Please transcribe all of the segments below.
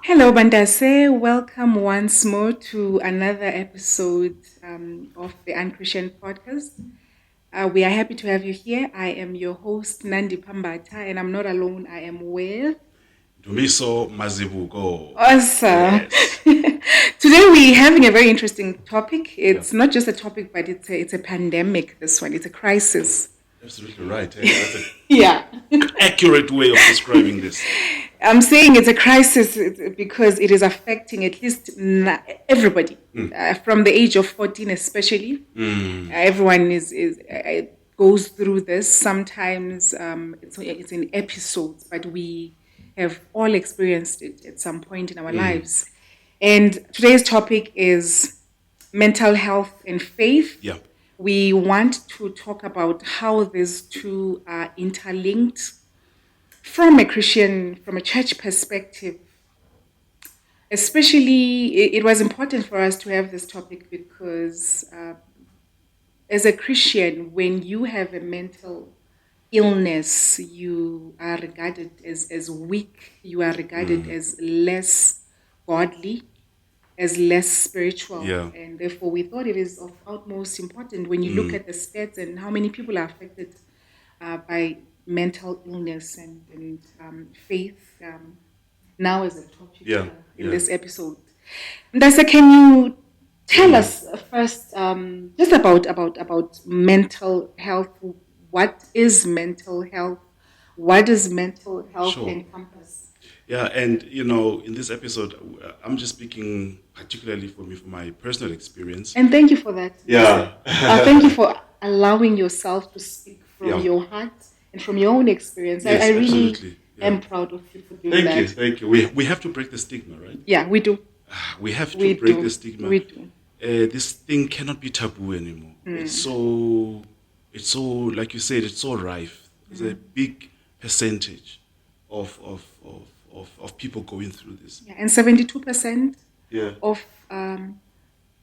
Hello, Bandase. Welcome once more to another episode of the UnChristian podcast. We are happy to have you here. I am your host, Nandipa, and I'm not alone. I am with... Ndumiso, Mazibuko. Awesome. Yes. Today we're having a very interesting topic. It's not just a topic, but it's a pandemic, this one. It's a crisis. Absolutely right. That's Yeah. an accurate way of describing this. I'm saying it's a crisis because it is affecting at least everybody from the age of 14, especially. Everyone goes through this. Sometimes it's in episodes, but we have all experienced it at some point in our lives. And today's topic is mental health and faith. Yeah. We want to talk about how these two are interlinked from a church perspective. Especially, it was important for us to have this topic because as a Christian, when you have a mental illness, you are regarded as weak, you are regarded as less godly, as less spiritual. Yeah. And therefore, we thought it is of utmost important when you look at the stats and how many people are affected by mental illness and faith now as a topic in this episode. Ndasa, can you tell us first just about mental health? What is mental health? What does mental health encompass? Yeah, and in this episode, I'm just speaking particularly for my personal experience. And thank you for that. Yeah. Thank you for allowing yourself to speak from your heart and from your own experience. Yes, I really absolutely. am proud of you for doing that. Thank you. We have to break the stigma, right? Yeah, we do. We have to break the stigma. We do. This thing cannot be taboo anymore. It's so, like you said, it's so rife. There's a big percentage of people going through this. Yeah, and 72% Yeah. of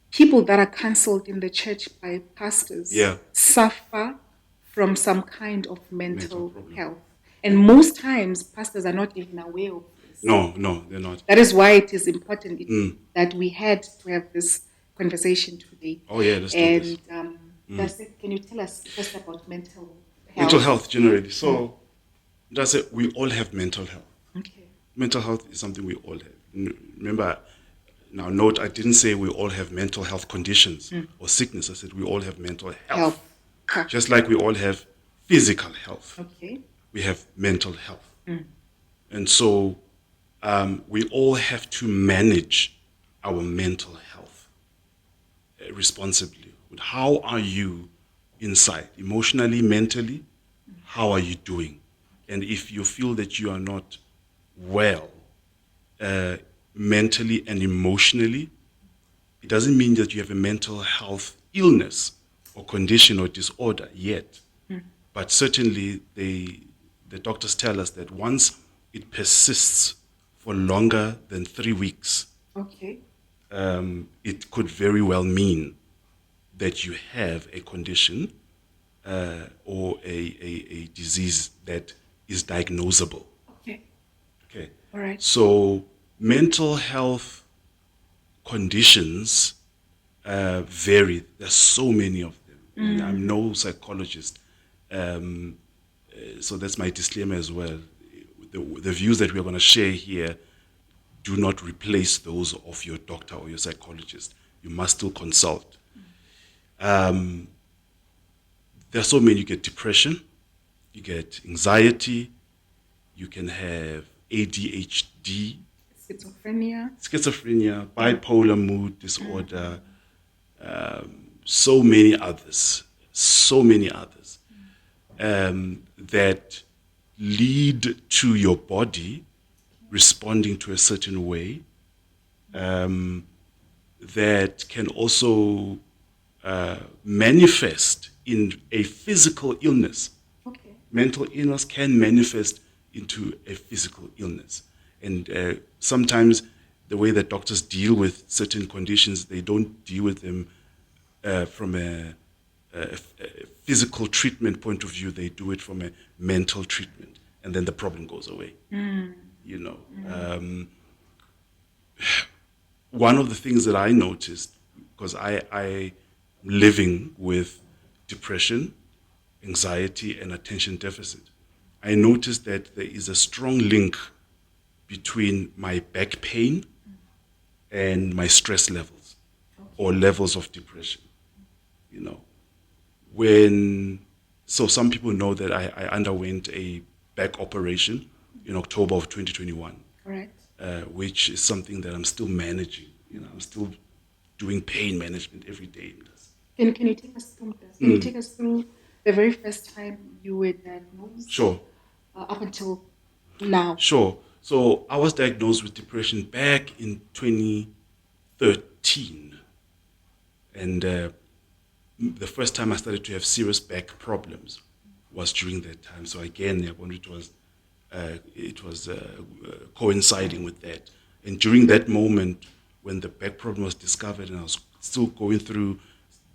people that are cancelled in the church by pastors suffer from some kind of mental health. And most times, pastors are not even aware of this. No, they're not. That is why it is important that we had to have this conversation today. Oh, yeah, let's do this. Can you tell us first about mental health? Mental health, generally. So, that's it. We all have mental health. Okay. Mental health is something we all have. Remember, now note, I didn't say we all have mental health conditions or sickness. I said we all have mental health. Just like we all have physical health. Okay. We have mental health. And so we all have to manage our mental health responsibly. How are you inside, emotionally, mentally? How are you doing? And if you feel that you are not well mentally and emotionally, it doesn't mean that you have a mental health illness or condition or disorder yet. But certainly the doctors tell us that once it persists for longer than 3 weeks, it could very well mean that you have a condition or a disease that is diagnosable. Okay. All right. So mental health conditions vary. There's so many of them. And I'm no psychologist. So that's my disclaimer as well. The views that we're going to share here do not replace those of your doctor or your psychologist. You must still consult. There are so many. You get depression, you get anxiety, you can have ADHD, schizophrenia, bipolar mood disorder, so many others that lead to your body responding to a certain way, that can also manifest in a physical illness. Mental illness can manifest into a physical illness. And sometimes the way that doctors deal with certain conditions, they don't deal with them from a physical treatment point of view. They do it from a mental treatment, and then the problem goes away. one of the things that I noticed, because I living with depression, anxiety, and attention deficit, I noticed that there is a strong link between my back pain and my stress levels or levels of depression. You know, so some people know that I underwent a back operation in October of 2021, Correct. which is something that I'm still managing. I'm still doing pain management every day. Can you take us through this? Can you take us through the very first time you were diagnosed? Sure. Up until now. Sure. So I was diagnosed with depression back in 2013. And the first time I started to have serious back problems was during that time. So again, it was coinciding with that. And during that moment, when the back problem was discovered, and I was still going through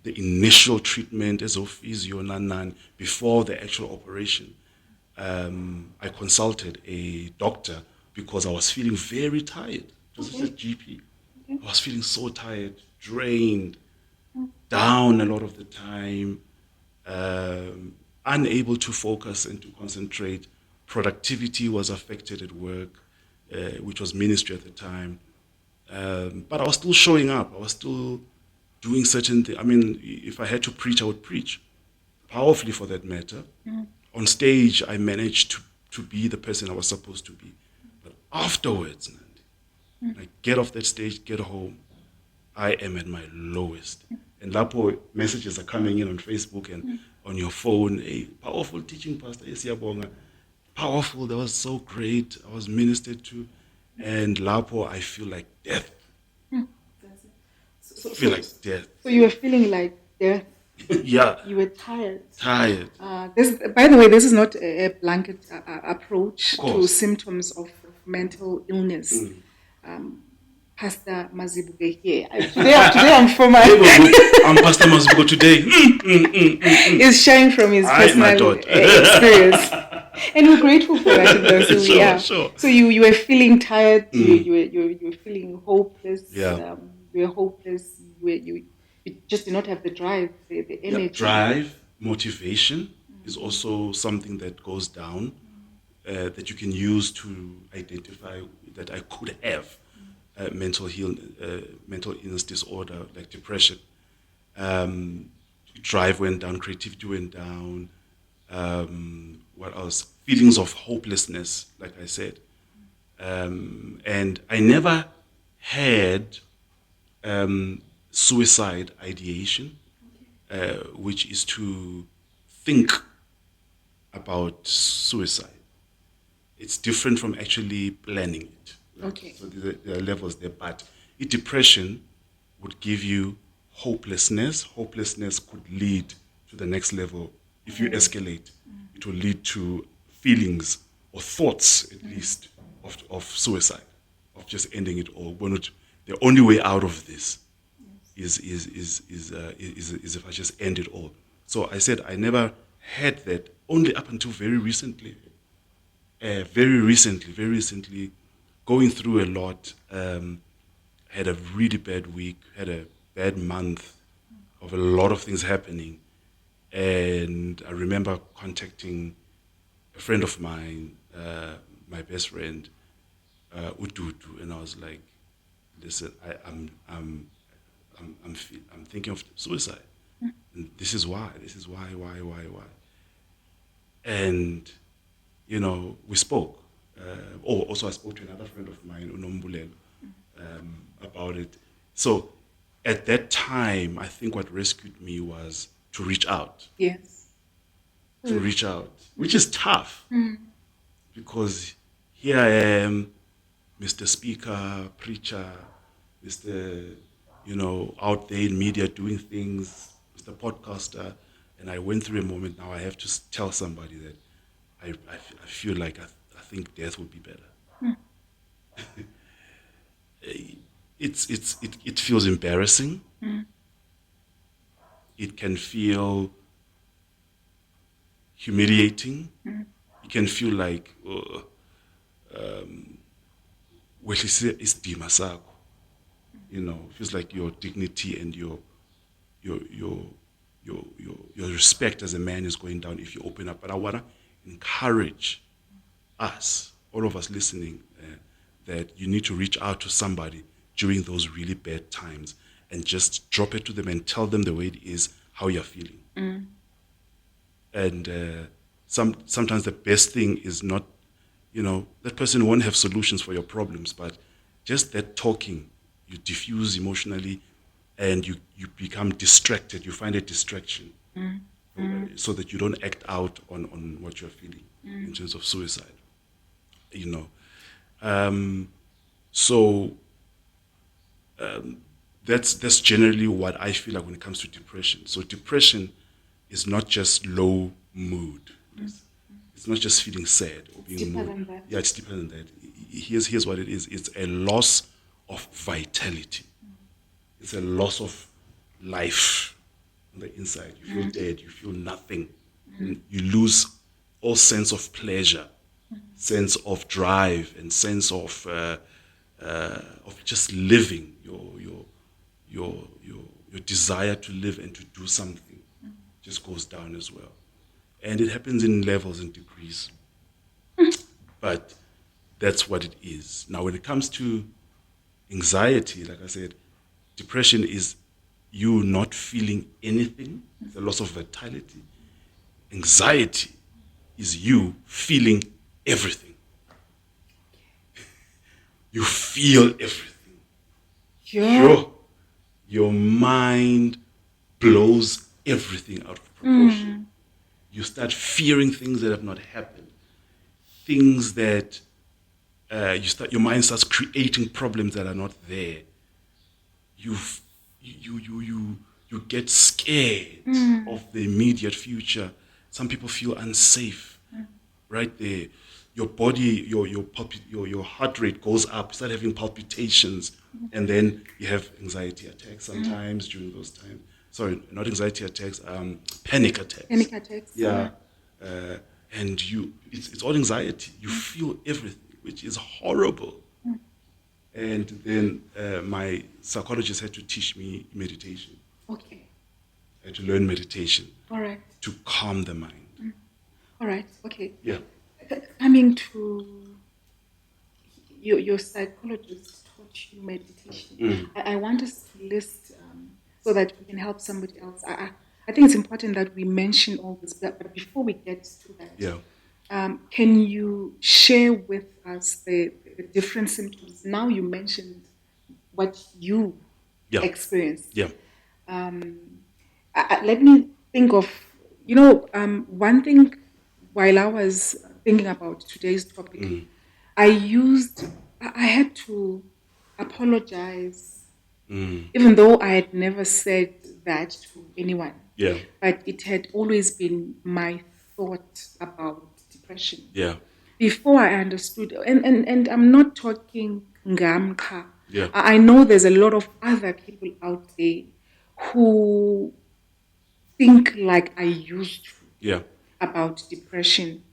the initial treatment as of physio, before the actual operation, I consulted a doctor because I was feeling very tired. This is a GP. I was feeling so tired, drained, down a lot of the time, unable to focus and to concentrate. Productivity was affected at work, which was ministry at the time. But I was still showing up. I was still doing certain things. I mean, if I had to preach, I would preach, powerfully for that matter. On stage, I managed to be the person I was supposed to be. But afterwards, Nandi, I get off that stage, get home, I am at my lowest. And lapo messages are coming in on Facebook and on your phone. Hey, powerful teaching, Pastor. Yes, Yabonga. Powerful. That was so great. I was ministered to. And lapo, I feel like death. So, Feel like death. So you were feeling like death. Yeah. You were tired. Tired. By the way, this is not a blanket approach Of to course. symptoms of mental illness. Pastor Mazibuko here. Today I'm for my... I'm Pastor Mazibuko today. Is sharing from his personal experience. And we're grateful for that. So Sure. So you were feeling tired. You were feeling hopeless. Yeah. You were hopeless. You just did not have the drive, the energy. Drive, motivation is also something that goes down, that you can use to identify that I could have mental illness disorder like depression. Drive went down, creativity went down. What else? Feelings of hopelessness, like I said. And I never had suicide ideation, which is to think about suicide. It's different from actually planning it. Okay. So there are levels there, but depression would give you hopelessness. Hopelessness could lead to the next level. If you escalate, it will lead to feelings or thoughts, at least, of suicide, of just ending it all. The only way out of this is if I just end it all. So I said I never had that only up until very recently. Very recently, going through a lot. Had a really bad week, had a bad month of a lot of things happening. And I remember contacting a friend of mine, my best friend, Ututu, and I was like, "Listen, I'm thinking of suicide, and this is why. And we spoke. Also I spoke to another friend of mine, Unombulelo, about it. So at that time, I think what rescued me was to reach out. Yes. To reach out, which is tough, because here I am, Mr. Speaker, preacher, Mr. Out there in media doing things, Mr. Podcaster, and I went through a moment. Now I have to tell somebody that I feel like I think death would be better. It feels embarrassing. It can feel humiliating. It can feel like wehlise isidima sakho. feels like your dignity and your respect as a man is going down if you open up. But I want to encourage us, all of us listening, that you need to reach out to somebody during those really bad times and just drop it to them and tell them the way it is, how you're feeling. And sometimes the best thing is not, that person won't have solutions for your problems, but just that talking, you diffuse emotionally and you become distracted. You find a distraction so that you don't act out on what you're feeling in terms of suicide. That's generally what I feel like when it comes to depression. So depression is not just low mood. It's not just feeling sad or being deeper than that. Yeah, it's deeper than that. Here's what it is. It's a loss of vitality. It's a loss of life on the inside. You feel dead. You feel nothing. You lose all sense of pleasure, sense of drive, and sense of just living. Your desire to live and to do something just goes down as well. And it happens in levels and degrees. But that's what it is. Now, when it comes to anxiety, like I said, depression is you not feeling anything, the loss of vitality. Anxiety is you feeling everything. You feel everything. Yeah. Your mind blows everything out of proportion. You start fearing things that have not happened. Things that your mind starts creating problems that are not there. You get scared of the immediate future. Some people feel unsafe right there. Your body, your heart rate goes up. You start having palpitations, and then you have anxiety attacks sometimes during those times. Sorry, not anxiety attacks, panic attacks. Panic attacks. Yeah. And it's all anxiety. You feel everything, which is horrible. And then my psychologist had to teach me meditation. Okay. I had to learn meditation. All right. To calm the mind. All right. Okay. Yeah. Coming to your psychologist taught you meditation. I want us to list so that we can help somebody else. I think it's important that we mention all this, but before we get to that, can you share with us the different symptoms? Now you mentioned what you experienced. Yeah. Let me think of, one thing while I was thinking about today's topic, I had to apologize, even though I had never said that to anyone. Yeah. But it had always been my thought about depression. Yeah. Before I understood, and I'm not talking ngamka. Yeah. I know there's a lot of other people out there who think like I used to about depression.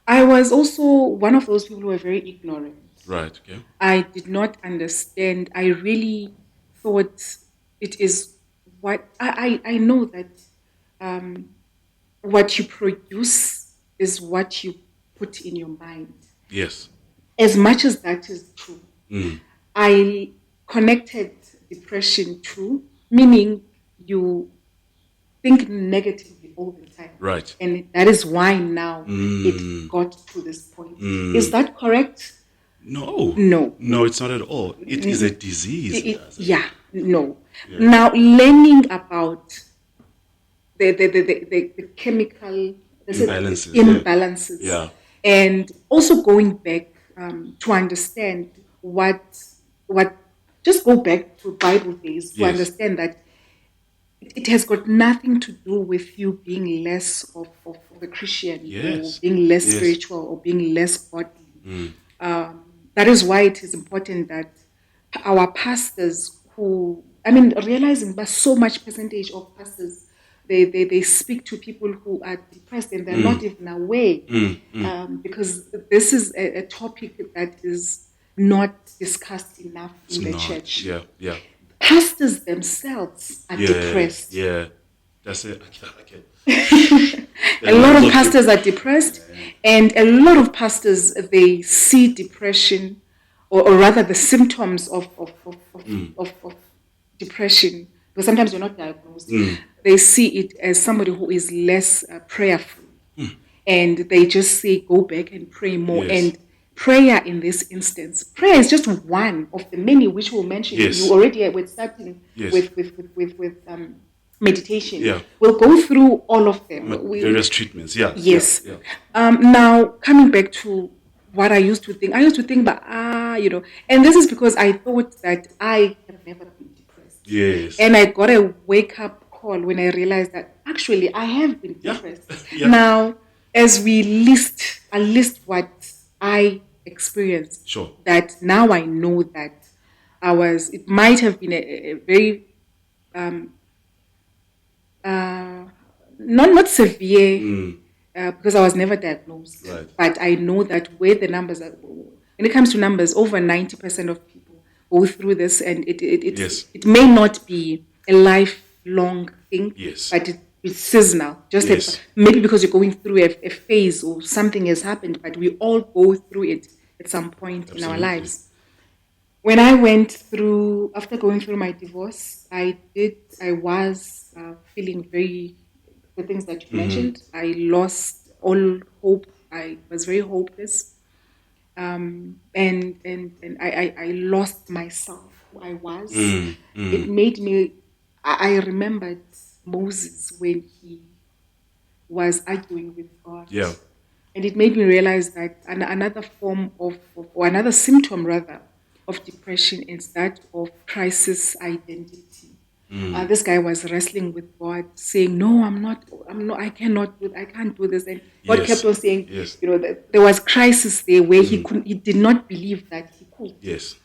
I was also one of those people who were very ignorant. Right, okay. I did not understand. I really thought it is what I know that what you produce is what you put in your mind. Yes. As much as that is true, I connected depression to, meaning you think negatively all the time. Right. And that is why now it got to this point. Is that correct? No. No. No, it's not at all. It is a disease. No. Yeah. Now, learning about the chemical imbalances. Yeah. And also going back to understand what just go back to Bible days to understand that it has got nothing to do with you being less of a Christian or being less spiritual or being less godly. That is why it is important that our pastors realizing that so much percentage of pastors, they speak to people who are depressed and they're not even aware because this is a topic that is not discussed enough in the not. church. Yeah. Pastors themselves are depressed. Yeah. That's it. Okay. A lot of pastors are depressed, and a lot of pastors, they see depression, or rather the symptoms of depression, because sometimes you're not diagnosed. They see it as somebody who is less prayerful, and they just say, go back and pray more. Yes. And prayer in this instance, prayer is just one of the many which we'll mention. Yes. You already were starting Yes. with meditation. Yeah. We'll go through all of them. Various treatments. Yeah. Yes. Yeah. Now, coming back to what I used to think, but and this is because I thought that I have never been depressed. Yes. And I got a wake-up call when I realized that actually I have been depressed. Yeah. Now, as we list what I experienced, Sure. that now I know that it might have been a very not severe, because I was never diagnosed. Right. But I know that where the numbers are, when it comes to numbers, over 90% of people go through this, and it may not be a lifelong thing, Yes. but it's seasonal. Just maybe because you're going through a phase or something has happened, but we all go through it at some point in our lives. When I after going through my divorce, I was feeling the things that you mentioned. I lost all hope. I was very hopeless. And I lost myself, who I was. It made me, I remembered Moses when he was arguing with God. Yeah. And it made me realize that another form or another symptom rather, of depression is that of crisis identity. This guy was wrestling with God, saying, "No, I can't do this." And God kept on saying, that there was crisis there where he did not believe that he could. Yes.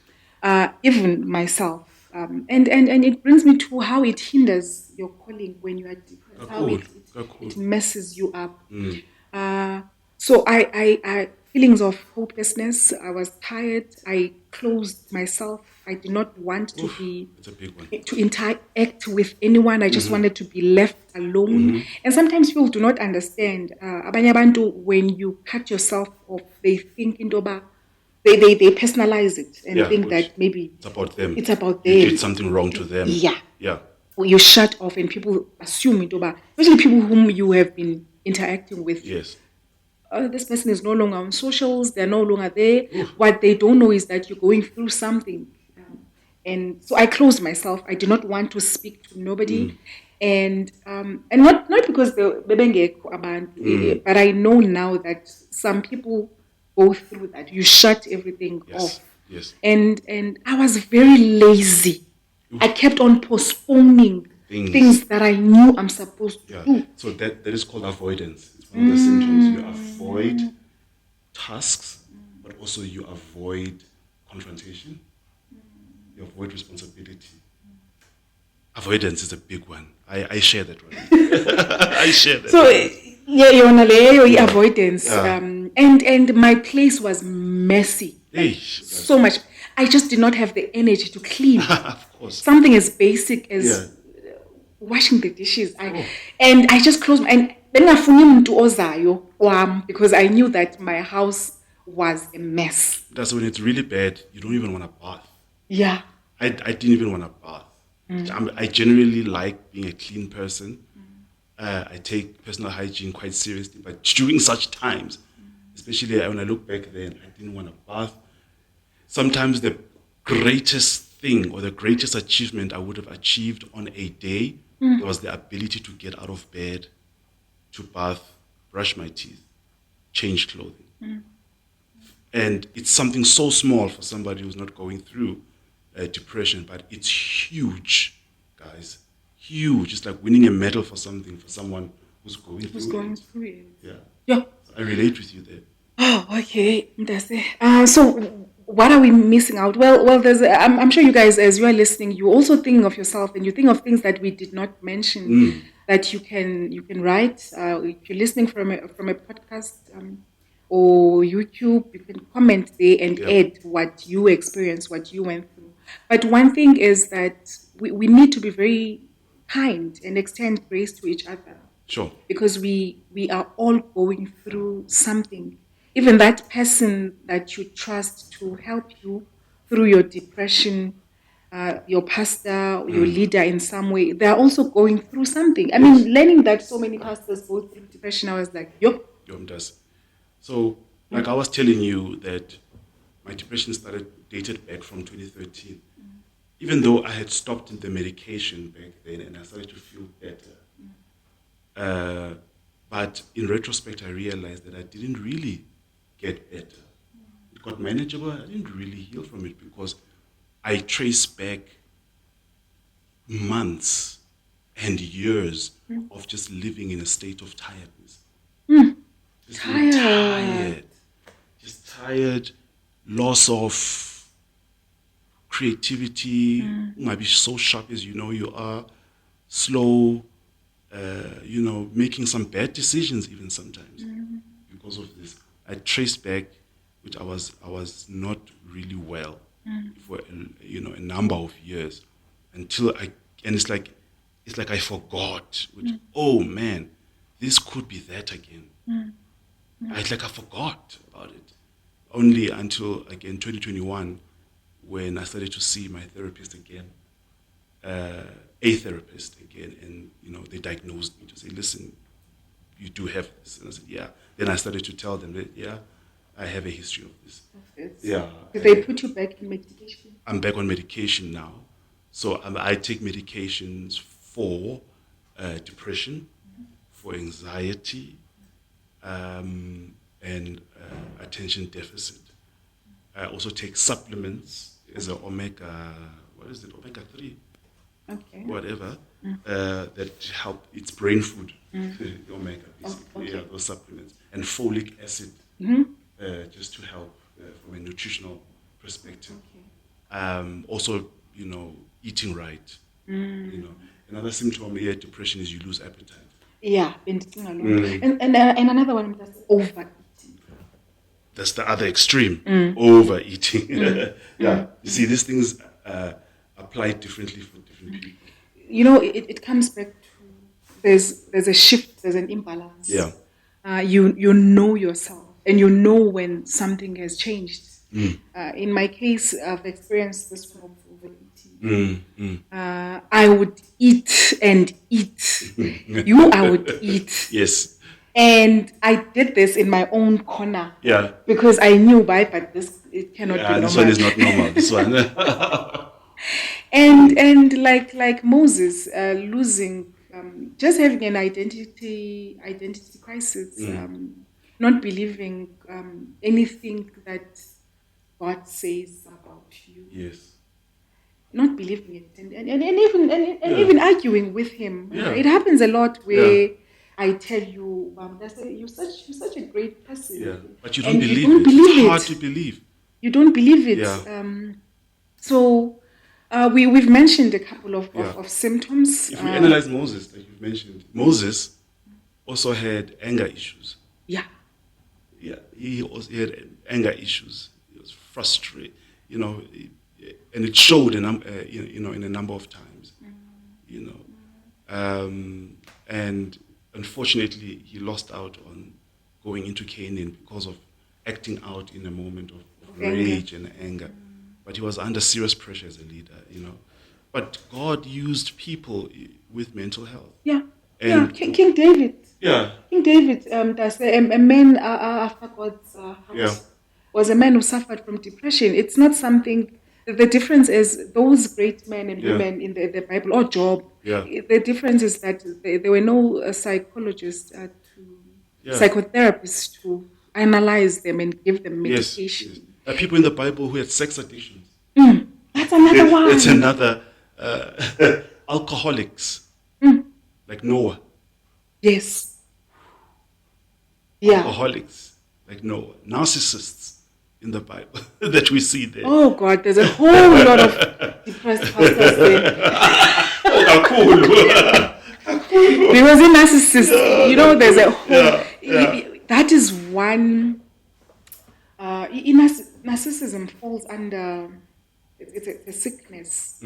Even myself, and it brings me to how it hinders your calling when you are depressed. It messes you up. So I feelings of hopelessness. I was tired. I closed myself. I did not want to to interact with anyone. I just wanted to be left alone. And sometimes people do not understand. Abanye abantu, when you cut yourself off, they think they personalize it and think that maybe it's about them. It's about them. You did something wrong to them. Yeah. You shut off, and people assume especially people whom you have been interacting with. Yes. This person is no longer on socials, they're no longer there. What they don't know is that you're going through something. And so I closed myself. I did not want to speak to nobody. And not because but I know now that some people go through that. You shut everything off. Yes. And I was very lazy. I kept on postponing things that I knew I'm supposed to do. So that is called avoidance. One of the symptoms, you avoid tasks, but also you avoid confrontation. You avoid responsibility. Avoidance is a big one. I share that one. I share that. So avoidance. And my place was messy. So much. I just did not have the energy to clean. Of course. Something as basic as washing the dishes. And I just closed my because I knew that my house was a mess. That's when it's really bad. You don't even want a bath. Yeah. I didn't even want a bath. I generally like being a clean person. I take personal hygiene quite seriously. But during such times, especially when I look back then, I didn't want a bath. Sometimes the greatest thing or the greatest achievement I would have achieved on a day was the ability to get out of bed, to bath, brush my teeth, change clothing. And it's something so small for somebody who's not going through depression, but it's huge, guys. Huge. It's like winning a medal for someone who's going through it. Yeah. So I relate with you there. Oh, okay. So what are we missing out? Well, there's. I'm sure you guys, as you are listening, you also think of yourself, and you think of things that we did not mention that you can write. If you're listening from a podcast, or YouTube. You can comment there and Yeah. add what you experienced, what you went through. But one thing is that we need to be very kind and extend grace to each other. Sure. Because we are all going through something. Even that person that you trust to help you through your depression, your pastor, your leader in some way, they're also going through something. I mean, learning that so many pastors go through depression, I was like, yo. Yom does. So, like I was telling you that my depression dated back from 2013. Even though I had stopped the medication back then and I started to feel better. But in retrospect, I realized that I didn't really get better. It got manageable. I didn't really heal from it because I traced back months and years of just living in a state of tiredness. Just being tired. Just tired, loss of creativity, might be so sharp as you know you are, slow, making some bad decisions even sometimes because of this. I traced back, which I was not really well for a number of years until it's like I forgot. Which, oh man, this could be that again. I forgot about it. Only until again 2021 when I started to see my therapist again. A therapist again, and they diagnosed me to say, listen, you do have this. And I said, yeah. Then I started to tell them that, yeah, I have a history of this. Yeah. Did they put you back in medication? I'm back on medication now. So I take medications for depression, for anxiety, and attention deficit. I also take supplements as an omega 3. Okay. Whatever, that help. It's brain food, the omega, basically. Okay. Yeah, those supplements. And folic acid, just to help from a nutritional perspective. Okay. Also, eating right. Another symptom here, depression, is you lose appetite. Yeah, and another one is overeating. That's the other extreme, overeating. Yeah, you see, these things apply differently for different people. It comes back to there's a shift, there's an imbalance. Yeah. You know yourself, and you know when something has changed. In my case, I've experienced this form of overeating. I would eat and eat. I would eat. Yes. And I did this in my own corner. Yeah. Because I knew but it cannot be normal. This one is not normal. This one. And like Moses, losing, just having an identity crisis, not believing anything that God says about you. Yes. Not believing it, and even arguing with him. Yeah. It happens a lot where I tell you, you're such a great person. Yeah. But you don't believe it. It's hard to believe. You don't believe it. Yeah. So we've mentioned a couple of symptoms. If we analyze Moses, like you've mentioned, Moses also had anger issues. Yeah. Yeah, he had anger issues. He was frustrated, and it showed in a number of times, and unfortunately he lost out on going into Canaan because of acting out in a moment of rage and anger. But he was under serious pressure as a leader, But God used people with mental health. Yeah. And King David. Yeah. King David, a man after God's heart, was a man who suffered from depression. It's not something. The difference is those great men and women in the Bible, or Job. Yeah. The difference is that there were no psychologists, psychotherapists to analyze them and give them medication. Yes. There are people in the Bible who had sex addictions. That's another one. It's another alcoholics, like Noah. Yes. Yeah. Alcoholics, like Noah. Narcissists in the Bible that we see there. Oh God, there's a whole lot of depressed pastors there. There was a narcissist. There's a whole. That is one narcissism falls under, it's a sickness.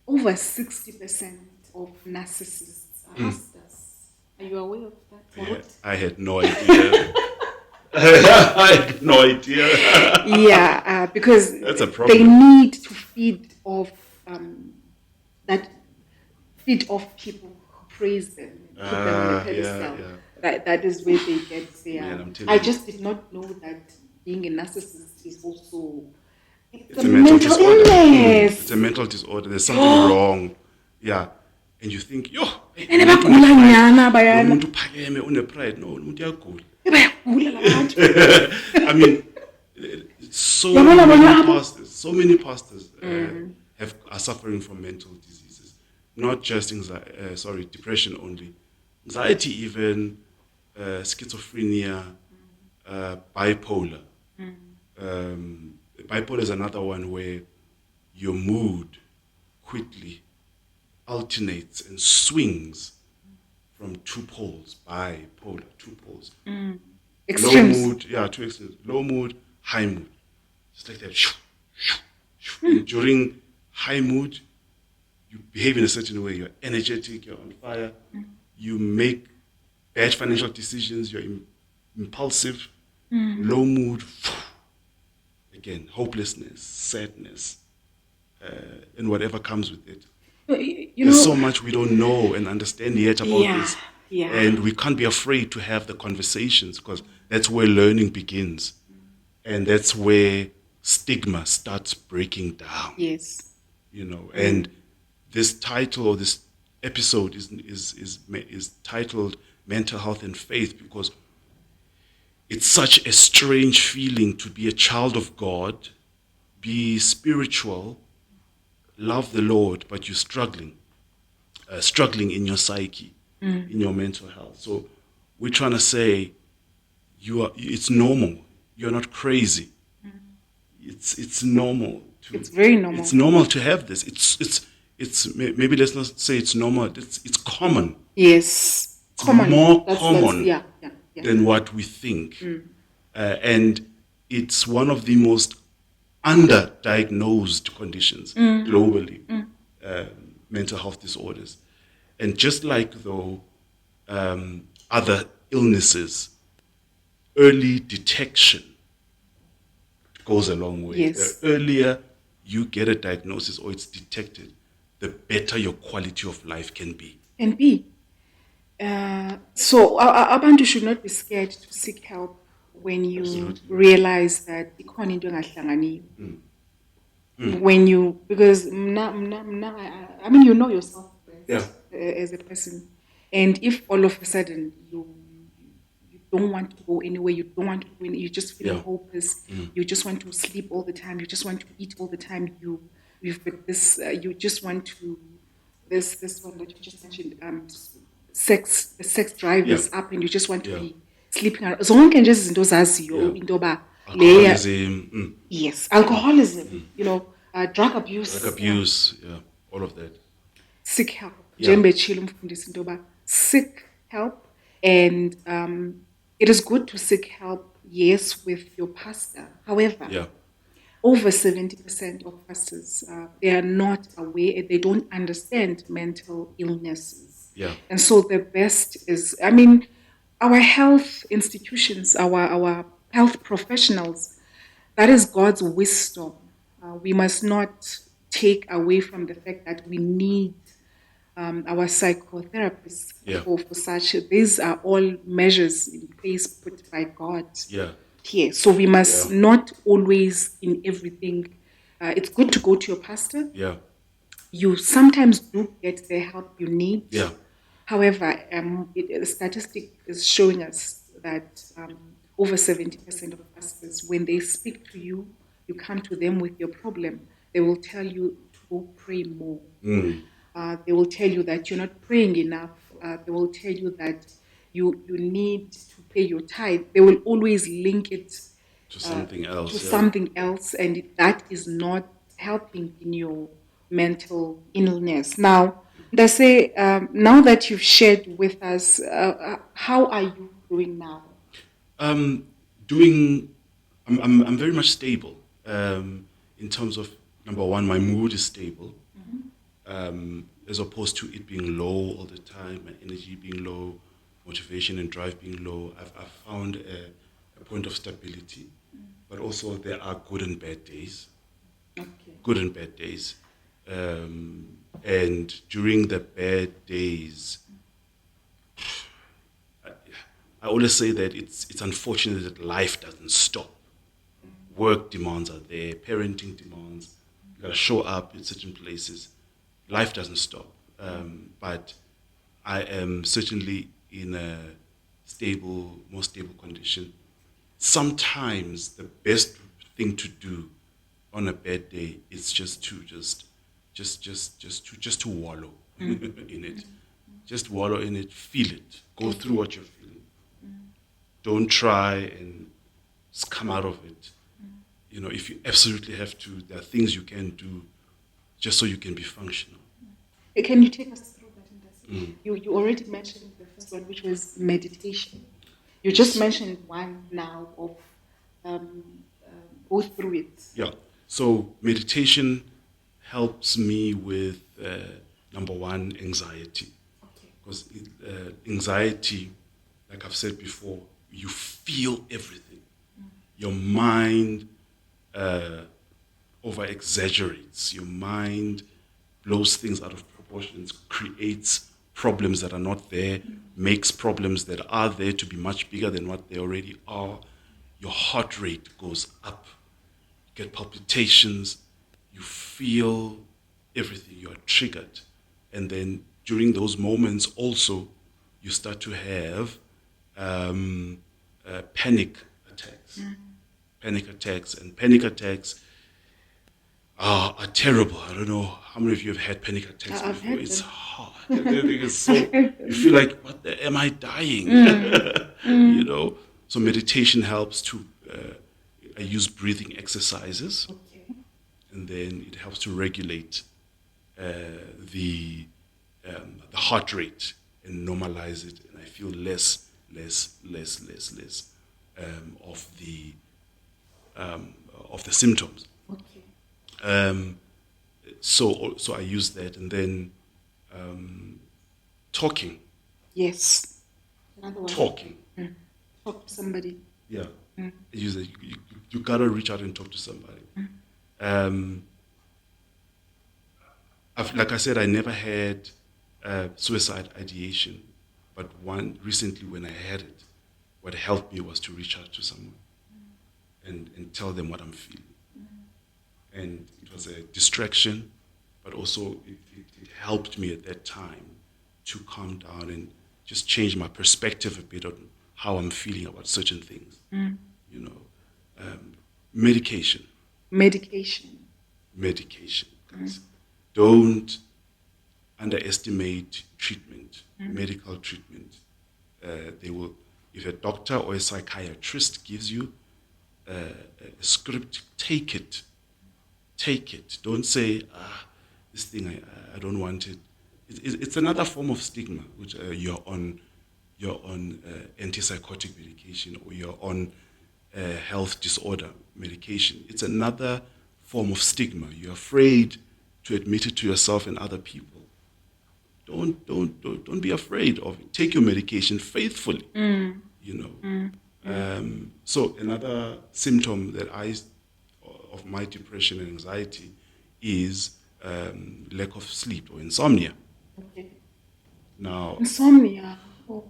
Over 60% of narcissists are pastors. Are you aware of that? I had no idea. I had no idea. Yeah, because That's a problem. they need to feed off people who praise them, put them on the pedestal. That is where they get their. Man, I just did not know that being a narcissist is also it's a mental disorder. illness. It's a mental disorder. There's something wrong. Yeah. And you think, yo, And bayana. umuntu uphakeme une-pride. No, umuntu uyagula. I mean, so many pastors are suffering from mental diseases, not just depression only, anxiety even, schizophrenia, bipolar. Bipolar is another one where your mood quickly alternates and swings from two poles. Bipolar, two poles. Extremes. Low mood, two extremes. Low mood, high mood. Just like that. And during high mood, you behave in a certain way. You're energetic, you're on fire. You make bad financial decisions, you're impulsive. Low mood, again, hopelessness, sadness, and whatever comes with it. There's so much we don't know and understand yet about this. Yeah. And we can't be afraid to have the conversations because that's where learning begins. And that's where stigma starts breaking down. Yes. And this title or this episode is titled Mental Health and Faith because it's such a strange feeling to be a child of God, be spiritual, love the Lord, but you're struggling in your psyche, in your mental health. So we're trying to say it's normal. You're not crazy. It's normal. It's very normal. It's normal to have this. It's maybe let's not say it's normal. It's common. Yes, it's common. More common than what we think, and it's one of the most underdiagnosed conditions globally, mental health disorders. And just like other illnesses, early detection goes a long way. Yes. The earlier you get a diagnosis or it's detected, the better your quality of life can be. So abantu should not be scared to seek help when you realize that when you, because I mean, you know yourself as a person, and if all of a sudden you don't want to go anywhere, you don't want to do anything, you just feel hopeless, you just want to sleep all the time, you just want to eat all the time, you've got this, you just want to, this one that you just mentioned, the sex drive is up and you just want to be sleeping around. Zonke nje izinto zaziyo into ba alcoholism. Yes, alcoholism, drug abuse. All of that. Seek help. Jembe chilo mfundisi into ba seek help, and it is good to seek help, yes, with your pastor. However, over 70% of pastors, they are not aware, they don't understand mental illnesses. And so the best is, I mean, our health institutions, our health professionals, that is God's wisdom. We must not take away from the fact that we need our psychotherapists for such. These are all measures in place put by God. So we must not always in everything. It's good to go to your pastor. You sometimes do get the help you need. However, a statistic is showing us that over 70% of pastors, when they speak to you, you come to them with your problem, they will tell you to go pray more. They will tell you that you're not praying enough. They will tell you that you need to pay your tithe. They will always link it to something else. Something else, and that is not helping in your mental illness. Now, they say, now that you've shared with us, how are you doing now? I'm very much stable in terms of, number one, my mood is stable, as opposed to it being low all the time, my energy being low, motivation and drive being low. I've found a point of stability, but also there are good and bad days. Okay. Good and bad days. And during the bad days, I always say that it's unfortunate that life doesn't stop. Work demands are there, parenting demands. You gotta show up in certain places. Life doesn't stop. But I am certainly in a more stable condition. Sometimes the best thing to do on a bad day is just to wallow in it. Just wallow in it, feel it, go through what you're feeling. Don't try and come out of it. You know, if you absolutely have to, there are things you can do just so you can be functional. Can you take us through that? You already mentioned the first one, which was meditation. You just mentioned one now of go through it. Yeah. So meditation helps me with, number one, anxiety. Okay. Because anxiety, like I've said before, you feel everything. Your mind over-exaggerates. Your mind blows things out of proportions, creates problems that are not there, makes problems that are there to be much bigger than what they already are. Your heart rate goes up. You get palpitations. You feel everything. You are triggered. And then during those moments also, you start to have panic attacks. Panic attacks are terrible. I don't know how many of you have had panic attacks I've before. had It's them. hard. Everything is so, you feel like, am I dying? You know? So meditation helps to, I use breathing exercises, Okay. and then it helps to regulate the heart rate and normalize it, and I feel less of the symptoms. Okay. So I use that, and then talking. Yes. Another one. Talking. Talk to somebody. Yeah. Use it. You gotta reach out and talk to somebody. Like I said, I never had suicide ideation, but recently when I had it, what helped me was to reach out to someone and tell them what I'm feeling. And it was a distraction, but also it helped me at that time to calm down and just change my perspective a bit on how I'm feeling about certain things. You know, medication. Medication. Guys. Don't underestimate treatment, medical treatment. If a doctor or a psychiatrist gives you a script, take it. Don't say, this thing, I don't want it. It's another form of stigma, which you're on antipsychotic medication, or you're on health disorder medication. It's another form of stigma. You're afraid to admit it to yourself and other people. Don't be afraid of it. Take your medication faithfully. You know. So another symptom of my depression and anxiety is lack of sleep or insomnia. Okay. Now, Insomnia. Oh,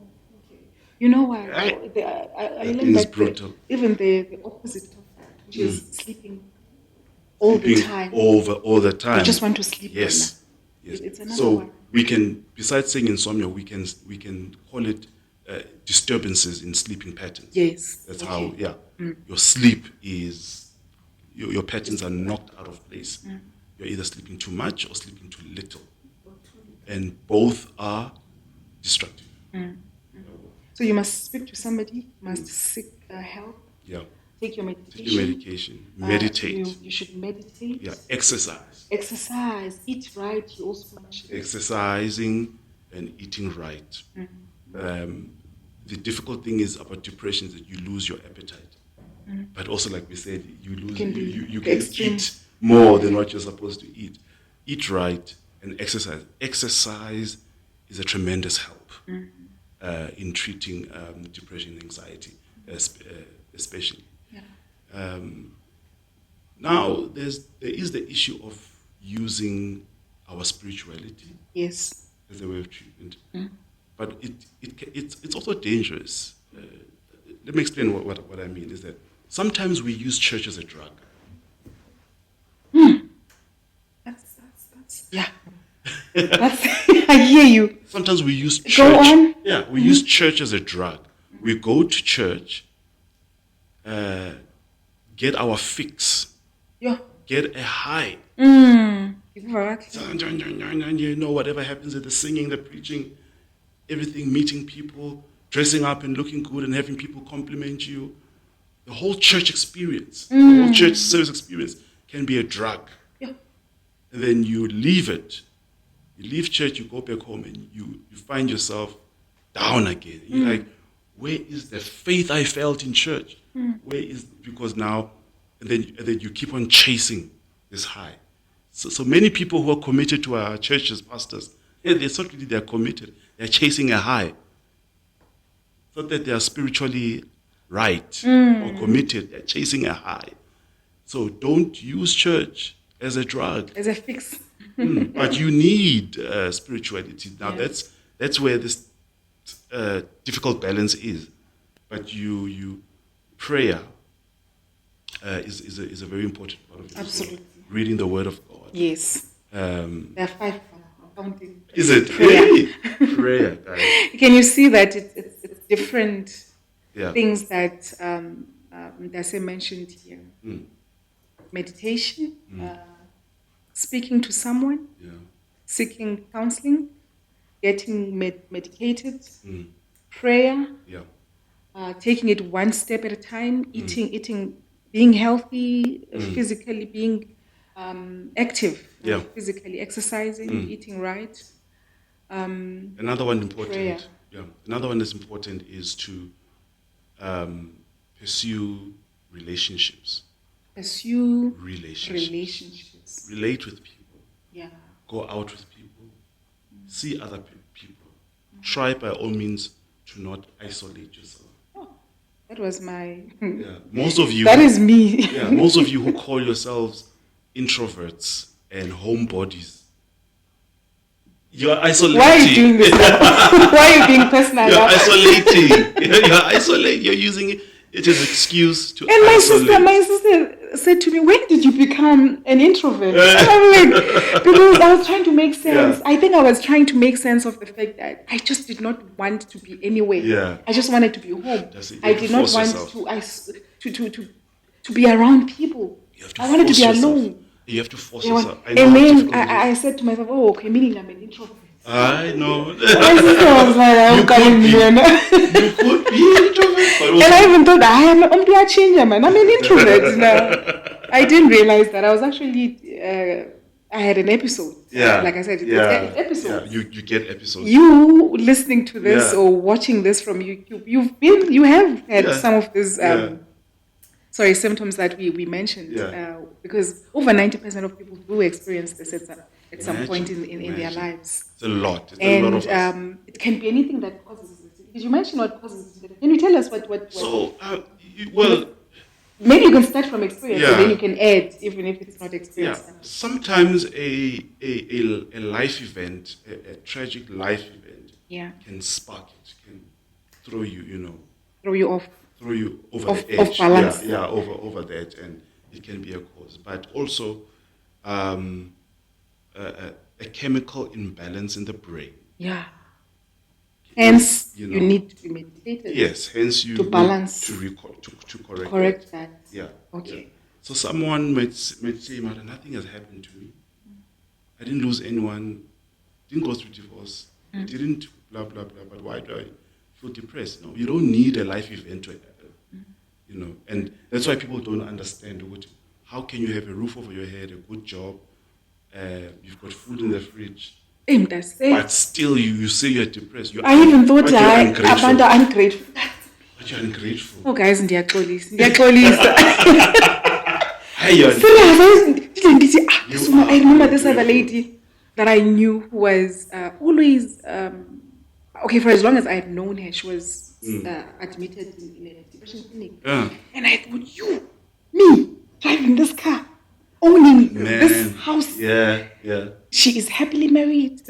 okay. You know what? I that learned thing is that brutal. even the opposite of that, which is sleeping all the time. All the time. I just want to sleep. Yes. It's another So one. we can, besides saying insomnia, we can call it disturbances in sleeping patterns. Yes. That's Okay. how. Your sleep is your patterns are knocked out of place. You're either sleeping too much or sleeping too little, and both are destructive. So you must speak to somebody. You must seek help. Yeah. Take your medication. Take your medication. Meditate. You should meditate. Yeah. Exercise. Exercise. Eat right. You also mentioned. Exercising and eating right. The difficult thing is about depression is that you lose your appetite. But also, like we said, you lose, Can be you can extreme. eat more than what you're supposed to eat. Eat right and exercise. Exercise is a tremendous help in treating depression and anxiety, especially. Yeah. Now, there is the issue of using our spirituality Yes. as a way of treatment, but it's also dangerous. Let me explain what I mean. Is that sometimes we use church as a drug. That's yeah. That's, I hear you. Sometimes we use church. Go on. Yeah, we use church as a drug. We go to church, get our fix, Yeah. get a high. Exactly. You know, whatever happens at the singing, the preaching, everything, meeting people, dressing up and looking good and having people compliment you. The whole church experience, the whole church service experience can be a drug. Yeah. And then you leave it. You leave church, you go back home, and you find yourself down again. You're like, where is the faith I felt in church? Where is, because now, and then you keep on chasing this high. So many people who are committed to our churches, pastors, it's not really they're committed. They're chasing a high. It's not that they are spiritually right or committed. They're chasing a high. So don't use church as a drug. As a fix. But you need spirituality. Now Yes. that's where this difficult balance is. But prayer is a very important part of it. Absolutely. Reading the Word of God. Yes. There are 5 counting. Is it Prayer. really? Prayer, guys. Can you see that it's different Yeah. things that Ndase mentioned here? Meditation, speaking to someone, Yeah. seeking counseling, getting medicated, prayer, Yeah. taking it one step at a time, eating, being healthy, physically being active, Yeah. physically exercising, eating right. Another one important. Prayer. Yeah. Another one that's important is to pursue relationships. Pursue Relationships. relationships. Relate with people. Yeah. Go out with people. See other people. Try by all means to not isolate yourself. Oh, that was my. Yeah. Most of you. That is me. Yeah. Most of you who call yourselves introverts and homebodies, you're isolating. Why are you doing this now? Why are you being personal? You're now? isolating. You're isolating. You're using it as an excuse to And isolate. my sister said to me, "When did you become an introvert?" And I'm like, because I was trying to make sense. Yeah. I think I was trying to make sense of the fact that I just did not want to be anywhere. Yeah. I just wanted to be home. That's it. You I have to did not force want yourself. to be around people. You have to I wanted to force be yourself. alone. You have to force I want- yourself. I know and how then difficult it is. I said to myself, "Oh, okay, meaning I'm an introvert." I know. My sister was like, "I'm You coming could be. here now." You could be an introvert, but also And I even thought, I am a changer, man. I'm an introvert now. I didn't realize that. I was actually, I had an episode. yeah. Like I said, it's yeah. episodes. Yeah. You get episodes. You listening to this Yeah. or watching this from YouTube, you have had Yeah. some of these, Yeah. symptoms that we mentioned. Yeah. Because over 90% of people do experience this at some point in their Imagine. lives. It's a lot. It's a lot of us. And it can be anything that causes it. Did you mention what causes it? Can you tell us what So, well, maybe you can start from experience Yeah. and then you can add, even if it's not yeah. experience. Sometimes a life event, a tragic life event, Yeah. can spark it, can throw you, Throw you off. throw you over Off- the off edge. balance. Yeah, over that, and it can be a cause. But also, a chemical imbalance in the brain. Yeah. Hence, You you know. need to be meditated. Yes, hence you To need balance. to correct Correct that. that. Yeah. Okay. Yeah. So someone might say, "Mara, nothing has happened to me. I didn't lose anyone. Didn't go through divorce. I didn't blah blah blah. But why do I feel depressed?" No, you don't need a life event to happen. And that's why people don't understand how can you have a roof over your head, a good job, you've got food in the fridge, That's it. but still you say you're depressed. I even thought but you're ungrateful. I'm ungrateful. But you're ungrateful. Oh, guys, ndiyaxolisa. Hey, you're I remember this other lady that I knew who was always okay for as long as I had known her. She was admitted in a depression clinic, and I thought, me driving this car, owning this house. Yeah. She is happily married.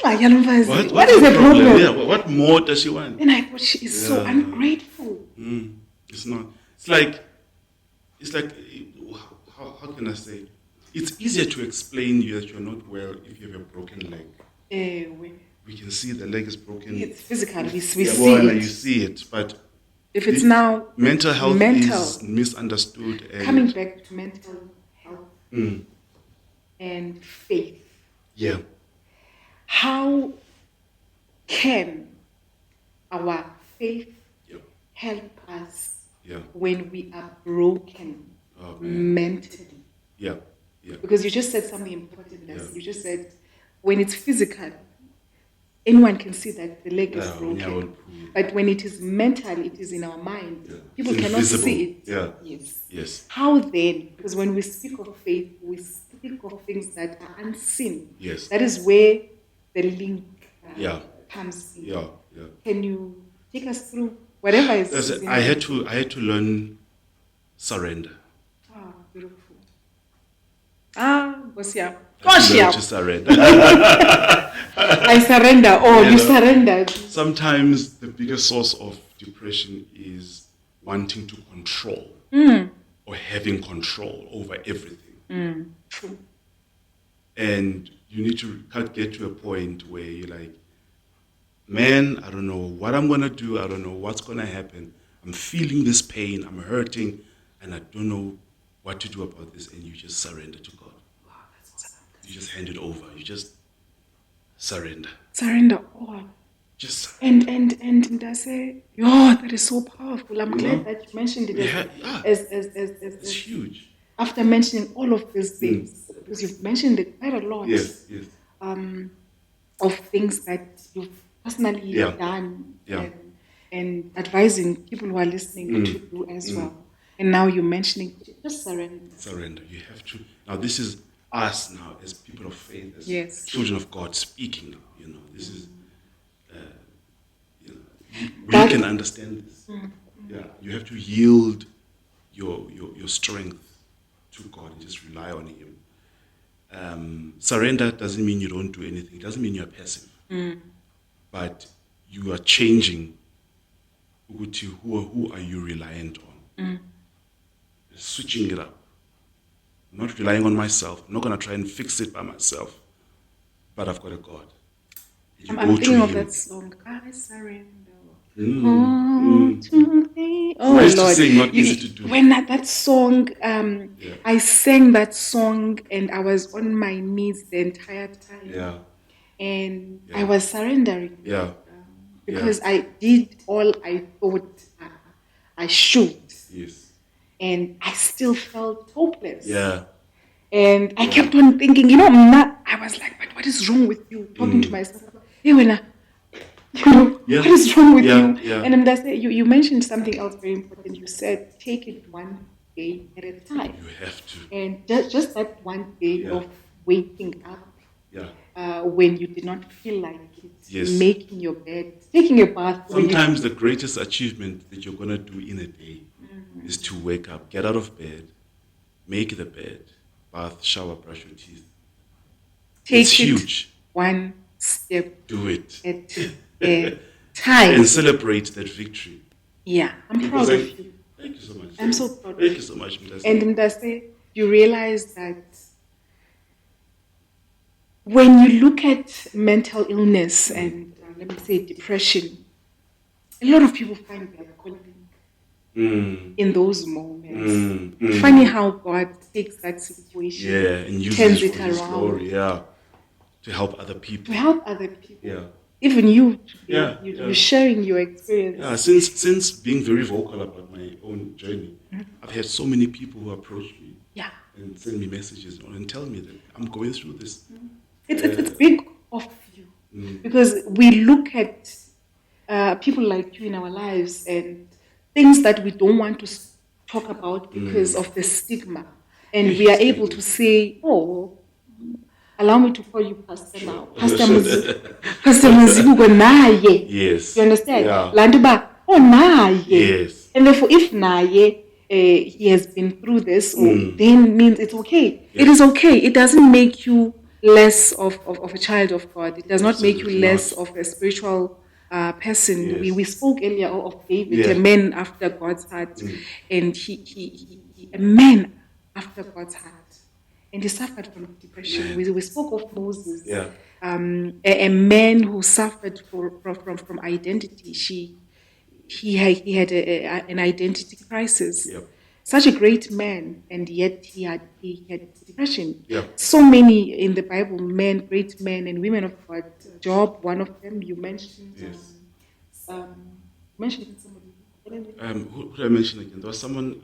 What What is the problem? Yeah, what more does she want? And I thought she is so ungrateful. It's not. It's like. How can I say? It's easier to explain you that you're not well if you have a broken leg. We can see the leg is broken. It's physical. We see it. You see it, but if it's now mental health is misunderstood. And coming back to mental health and faith. Yeah. How can our faith help us when we are broken mentally? Yeah. Because you just said something important. You just said when it's physical, anyone can see that the leg is broken. But when it is mental, it is in our mind. People cannot see it. Yes. How then? Because when we speak of faith, we speak of things that are unseen. Yes. That is where the link comes in. Yeah. Can you take us through whatever is? I had to learn surrender. Ah, beautiful. Gosh, to surrender. I surrender. You surrendered. Sometimes the biggest source of depression is wanting to control or having control over everything. True. And you need to get to a point where you're like, man, I don't know what I'm going to do. I don't know what's going to happen. I'm feeling this pain. I'm hurting. And I don't know what to do about this. And you just surrender to God. Wow, that's awesome. You just hand it over. You just surrender. Surrender all. Just and I say, that is so powerful. I'm glad that you mentioned it as it's huge. After mentioning all of these things, because you've mentioned it quite a lot. Yes. Of things that you've personally done Yeah. and advising people who are listening to do as well. And now you're mentioning just surrender. Surrender. You have to. Now this is us now as people of faith, as children of God speaking now. This is. We can understand this. Yeah. You have to yield your strength to God and just rely on Him. Surrender doesn't mean you don't do anything. It doesn't mean you're passive. But you are changing who are you reliant on. Switching it up. I'm not relying on myself. I'm not going to try and fix it by myself. But I've got a God. I'm thinking of that song, I surrender. To thee. Nice Lord. To sing, not easy to do. When that song, I sang that song and I was on my knees the entire time. Yeah. And I was surrendering. Yeah. Because I did all I thought I should. Yes. And I still felt hopeless. Yeah. And I kept on thinking, I was like, but what is wrong with you? Talking to myself. What is wrong with you? Yeah. And that's it. You mentioned something else very important. You said, take it one day at a time. You have to. And just that one day of waking up when you did not feel like it, making your bed, taking a bath. Sometimes the greatest achievement that you're going to do in a day is to wake up, get out of bed, make the bed, bath, shower, brush your teeth. It's huge. One step. Do it. At a time. And celebrate that victory. Yeah, I'm proud of you. Thank you so much. I'm so proud of you. Thank you so much, Mbatha. And Mbatha, you realize that when you look at mental illness and let me say depression, a lot of people find their calling in those moments. Funny how God takes that situation and turns uses it for His around. glory, to help other people. Yeah. Even you, you're sharing your experience. Yeah, since being very vocal about my own journey, I've had so many people who approach me and send me messages and tell me that I'm going through this. It's big of you because we look at people people like you in our lives and things that we don't want to talk about because of the stigma. And we are able to say, oh, allow me to call you Pastor now. Pastor Mazibuko naye. Yes. You understand? Yeah. Landiba, oh naye. Yes. And therefore, if naye, he has been through this, then means it's okay. Yes. It is okay. It doesn't make you less of a child of God. It does not make you less of a spiritual person. Yes. We spoke earlier of David, a man after God's heart, and he a man after God's heart. And he suffered from depression. We spoke of Moses, a man who suffered from identity. He had an identity crisis. Yep. Such a great man, and yet he had depression. Yep. So many in the Bible, men, great men and women of God. Job, one of them. You mentioned. Yes. Mentioned somebody. Who did I mention again? There was someone.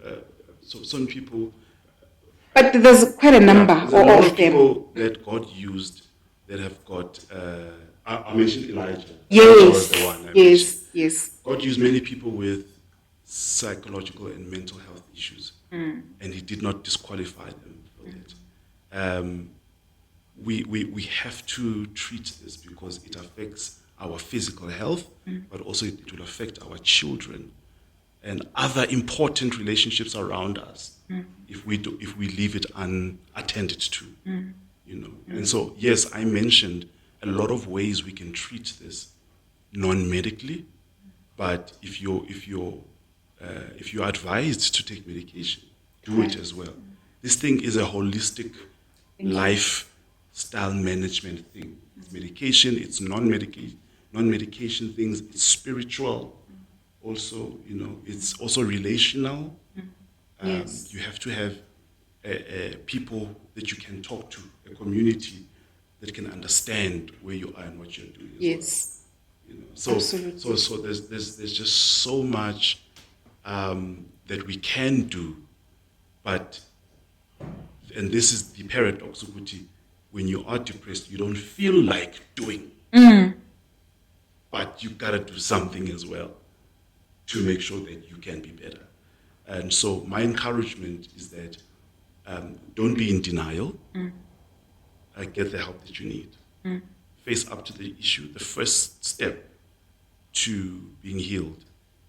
Some people. But there's quite a number of them. People that God used that have got. I mentioned Elijah. Yes. The one yes. God used many people with psychological and mental health issues, and He did not disqualify them for that. We have to treat this because it affects our physical health, but also it will affect our children and other important relationships around us. If we leave it unattended to, and so yes, I mentioned a lot of ways we can treat this non-medically, but if you're advised to take medication, do it as well. This thing is a holistic lifestyle management thing. It's medication, it's non-medication things, it's spiritual, also it's also relational. Yes. You have to have people that you can talk to, a community that can understand where you are and what you're doing. Yes. Well. Absolutely. So there's just so much that we can do, and this is the paradox, Ukuthi, when you are depressed, you don't feel like doing, but you gotta do something as well to make sure that you can be better. And so my encouragement is that don't be in denial. Get the help that you need. Face up to the issue. The first step to being healed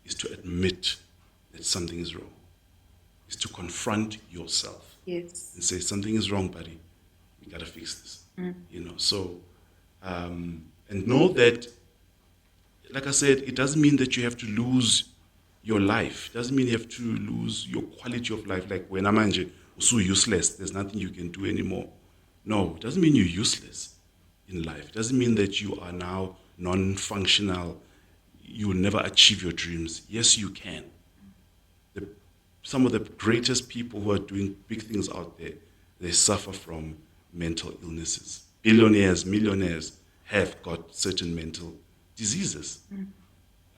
is to admit that something is wrong. Is to confront yourself. Yes. And say, something is wrong, buddy. We got to fix this. So, and know that, like I said, it doesn't mean that you have to lose your life. It doesn't mean you have to lose your quality of life. Like when I'm so useless, there's nothing you can do anymore. No, it doesn't mean you're useless in life. It doesn't mean that you are now non-functional. You will never achieve your dreams. Yes, you can. Some of the greatest people who are doing big things out there, they suffer from mental illnesses. Billionaires, millionaires have got certain mental diseases.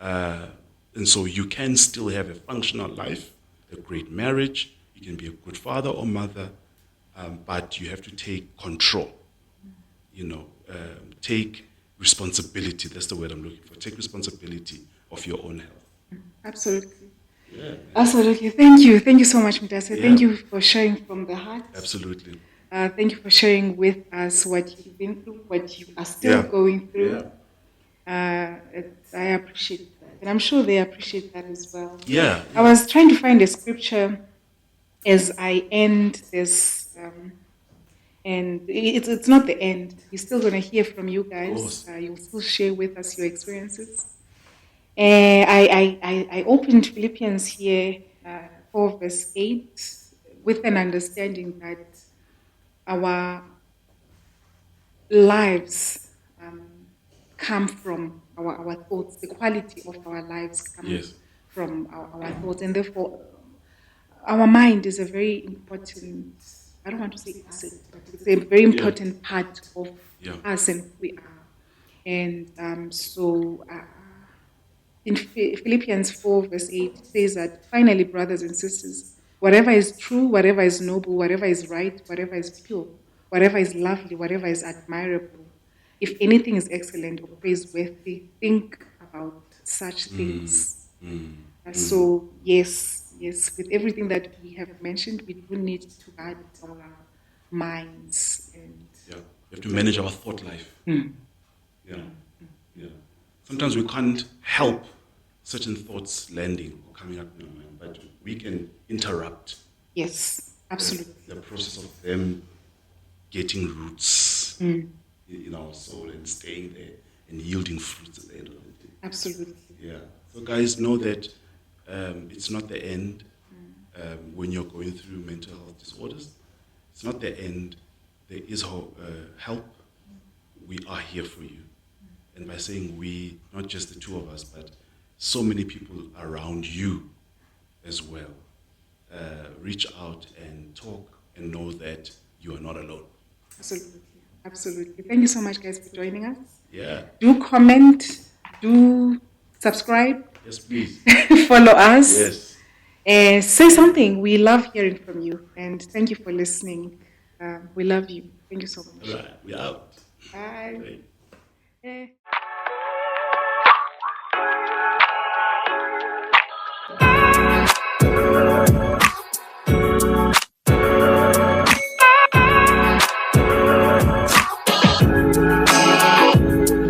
And so you can still have a functional life, a great marriage. You can be a good father or mother, but you have to take control. Take responsibility. That's the word I'm looking for. Take responsibility of your own health. Absolutely. Yeah. Absolutely. Thank you so much, Mbatha. Yeah. Thank you for sharing from the heart. Absolutely. Thank you for sharing with us what you've been through, what you are still going through. Yeah. I appreciate that. And I'm sure they appreciate that as well. Yeah. I was trying to find a scripture as I end this, and it's not the end. We're still going to hear from you guys. You'll still share with us your experiences. I opened Philippians here, 4 verse 8, with an understanding that our lives come from our thoughts. The quality of our lives comes from our thoughts. And therefore, our mind is a very important, I don't want to say asset, but it's a very important part of us and who we are. And so in Philippians 4 verse 8, it says that, finally, brothers and sisters, whatever is true, whatever is noble, whatever is right, whatever is pure, whatever is lovely, whatever is admirable, if anything is excellent or praiseworthy, think about such things. So yes, with everything that we have mentioned, we do need to guard our minds and Yeah. We have to manage our thought life. Yeah. Sometimes we can't help certain thoughts landing or coming up in our mind, but we can interrupt yes, absolutely. the process of them getting roots in our soul and staying there and yielding fruits at the end of the day. Absolutely. Yeah. So guys, know that it's not the end when you're going through mental health disorders. It's not the end. There is help. We are here for you. And by saying we, not just the two of us, but so many people around you as well. Reach out and talk and know that you are not alone. Absolutely. Absolutely. Thank you so much, guys, for joining us. Yeah. Do comment, do subscribe, Yes, please. follow us. Yes. Say something. We love hearing from you. And thank you for listening. We love you. Thank you so much. All right. We're out. Bye. Right. Eh.